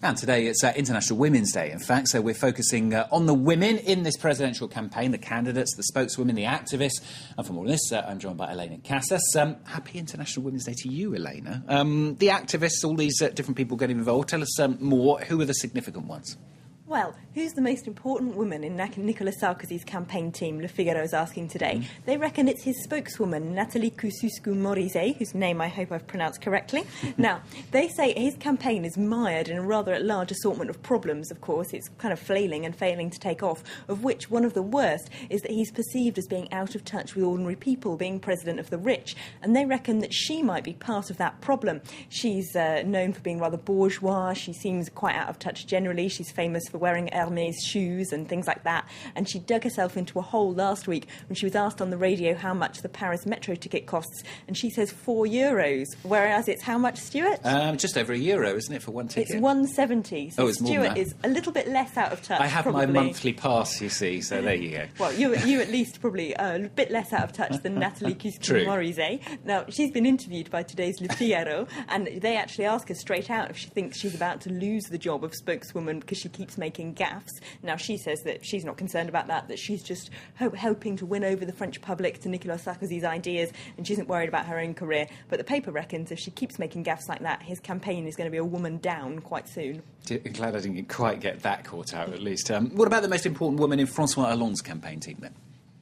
And today it's International Women's Day, in fact, so we're focusing on the women in this presidential campaign, the candidates, the spokeswomen, the activists. And from all this, I'm joined by Elena Casas. Happy International Women's Day to you, Elena. The activists, all these different people getting involved. Tell us more. Who are the significant ones? Well, who's the most important woman in Nicolas Sarkozy's campaign team, Le Figaro is asking today. They reckon it's his spokeswoman, Nathalie Kosciusko-Morizet, whose name I hope I've pronounced correctly. Now, they say his campaign is mired in a rather large assortment of problems, of course. It's kind of flailing and failing to take off, of which one of the worst is that he's perceived as being out of touch with ordinary people, being president of the rich. And they reckon that she might be part of that problem. She's known for being rather bourgeois. She seems quite out of touch generally. She's famous for wearing Hermès shoes and things like that. And she dug herself into a hole last week when she was asked on the radio how much the Paris metro ticket costs. And she says €4, whereas it's how much, Stuart? Just over €1, isn't it, for one ticket? It's $1.70. So it's more than that. Stuart is a little bit less out of touch. I have probably. my monthly pass, you see, so there you go. Well, you at least probably a bit less out of touch than Nathalie Kosciusko-Morizet. Now, she's been interviewed by today's Le Figaro, and they actually ask her straight out if she thinks she's about to lose the job of spokeswoman because she keeps making gaffes. Now, she says that she's not concerned about that she's just helping to win over the French public to Nicolas Sarkozy's ideas, and she isn't worried about her own career. But the paper reckons if she keeps making gaffes like that, his campaign is going to be a woman down quite soon. Glad I didn't quite get that caught out, at least. What about the most important woman in François Hollande's campaign team, then?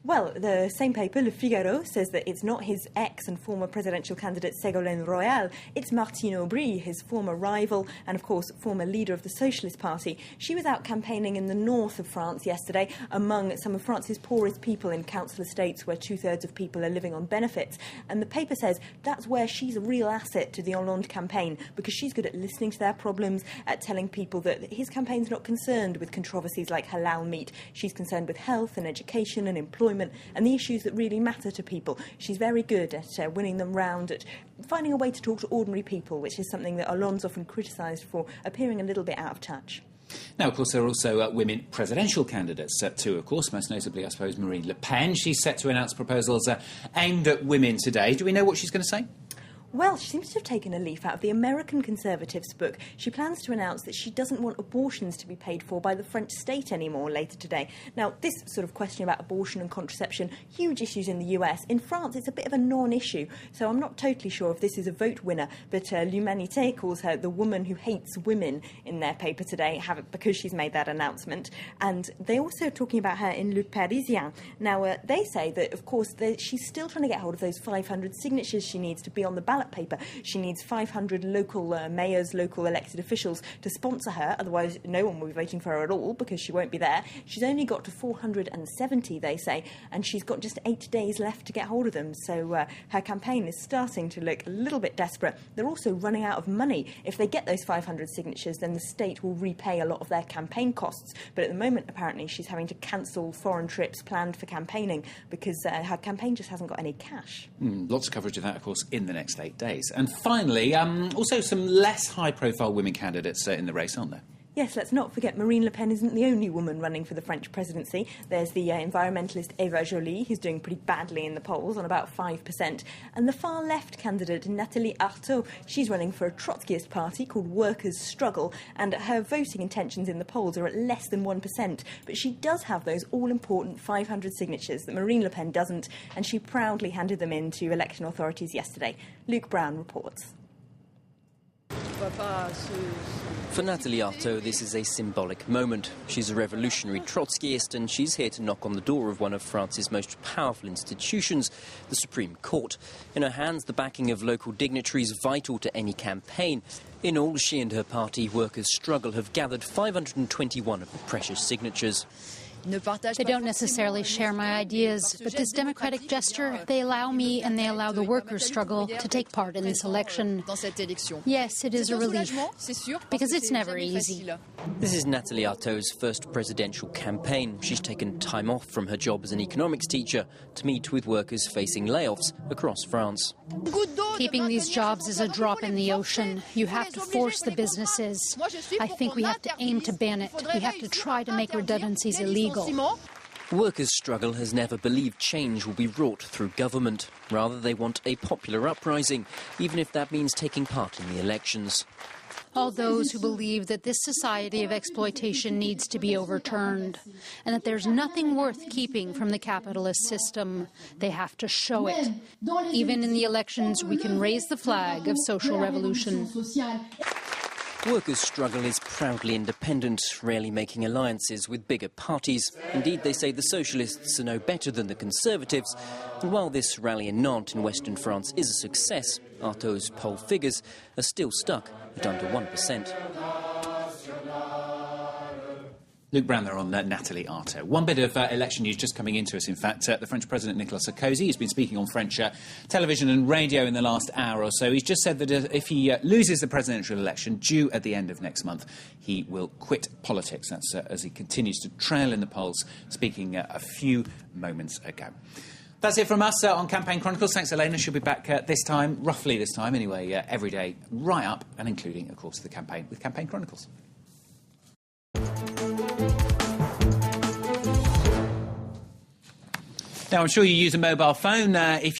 Well, the same paper, Le Figaro, says that it's not his ex and former presidential candidate Ségolène Royal, it's Martine Aubry, his former rival and, of course, former leader of the Socialist Party. She was out campaigning in the north of France yesterday among some of France's poorest people in council estates where two-thirds of people are living on benefits. And the paper says that's where she's a real asset to the Hollande campaign because she's good at listening to their problems, at telling people that his campaign's not concerned with controversies like halal meat. She's concerned with health and education and employment and the issues that really matter to people. She's very good at winning them round, at finding a way to talk to ordinary people, which is something that Hollande's often criticised for appearing a little bit out of touch. Now, of course, there are also women presidential candidates too, of course, most notably, I suppose, Marine Le Pen. She's set to announce proposals aimed at women today. Do we know what she's going to say? Well, she seems to have taken a leaf out of the American Conservatives' book. She plans to announce that she doesn't want abortions to be paid for by the French state anymore later today. Now, this sort of question about abortion and contraception, huge issues in the US. In France, it's a bit of a non-issue, so I'm not totally sure if this is a vote winner, but L'Humanité calls her the woman who hates women in their paper today, because she's made that announcement. And they're also talking about her in Le Parisien. Now, they say that, of course, she's still trying to get hold of those 500 signatures she needs to be on the ballot paper. She needs 500 local mayors, local elected officials to sponsor her, otherwise no one will be voting for her at all because she won't be there. She's only got to 470, they say, and she's got just 8 days left to get hold of them. So her campaign is starting to look a little bit desperate. They're also running out of money. If they get those 500 signatures, then the state will repay a lot of their campaign costs. But at the moment, apparently, she's having to cancel foreign trips planned for campaigning because her campaign just hasn't got any cash. Lots of coverage of that, of course, in the next 8 days. And finally, also some less high-profile women candidates in the race, aren't there? Yes, let's not forget Marine Le Pen isn't the only woman running for the French presidency. There's the environmentalist Eva Joly, who's doing pretty badly in the polls, on about 5%. And the far-left candidate, Nathalie Arthaud, she's running for a Trotskyist party called Workers' Struggle, and her voting intentions in the polls are at less than 1%. But she does have those all-important 500 signatures that Marine Le Pen doesn't, and she proudly handed them in to election authorities yesterday. Luke Brown reports. For Nathalie Arthaud, this is a symbolic moment. She's a revolutionary Trotskyist and she's here to knock on the door of one of France's most powerful institutions, the Supreme Court. In her hands, the backing of local dignitaries vital to any campaign. In all, she and her party, Workers' Struggle, have gathered 521 of the precious signatures. They don't necessarily share my ideas, but this democratic gesture, they allow me and they allow the workers' struggle to take part in this election. Yes, it is a relief, because it's never easy. This is Nathalie Arthaud's first presidential campaign. She's taken time off from her job as an economics teacher to meet with workers facing layoffs across France. Keeping these jobs is a drop in the ocean. You have to force the businesses. I think we have to aim to ban it. We have to try to make redundancies illegal. The workers' struggle has never believed change will be wrought through government. Rather, they want a popular uprising, even if that means taking part in the elections. All those who believe that this society of exploitation needs to be overturned and that there's nothing worth keeping from the capitalist system, they have to show it. Even in the elections, we can raise the flag of social revolution. Workers' struggle is proudly independent, rarely making alliances with bigger parties. Indeed, they say the socialists are no better than the conservatives. And while this rally in Nantes in western France is a success, Artaud's poll figures are still stuck at under 1%. Luke Brown there on Nathalie Arthaud. One bit of election news just coming into us, in fact. The French President Nicolas Sarkozy has been speaking on French television and radio in the last hour or so. He's just said that if he loses the presidential election due at the end of next month, he will quit politics. That's as he continues to trail in the polls, speaking a few moments ago. That's it from us on Campaign Chronicles. Thanks, Elena. She'll be back this time, roughly this time anyway, every day, right up and including, of course, the campaign with Campaign Chronicles. Now, I'm sure you use a mobile phone. If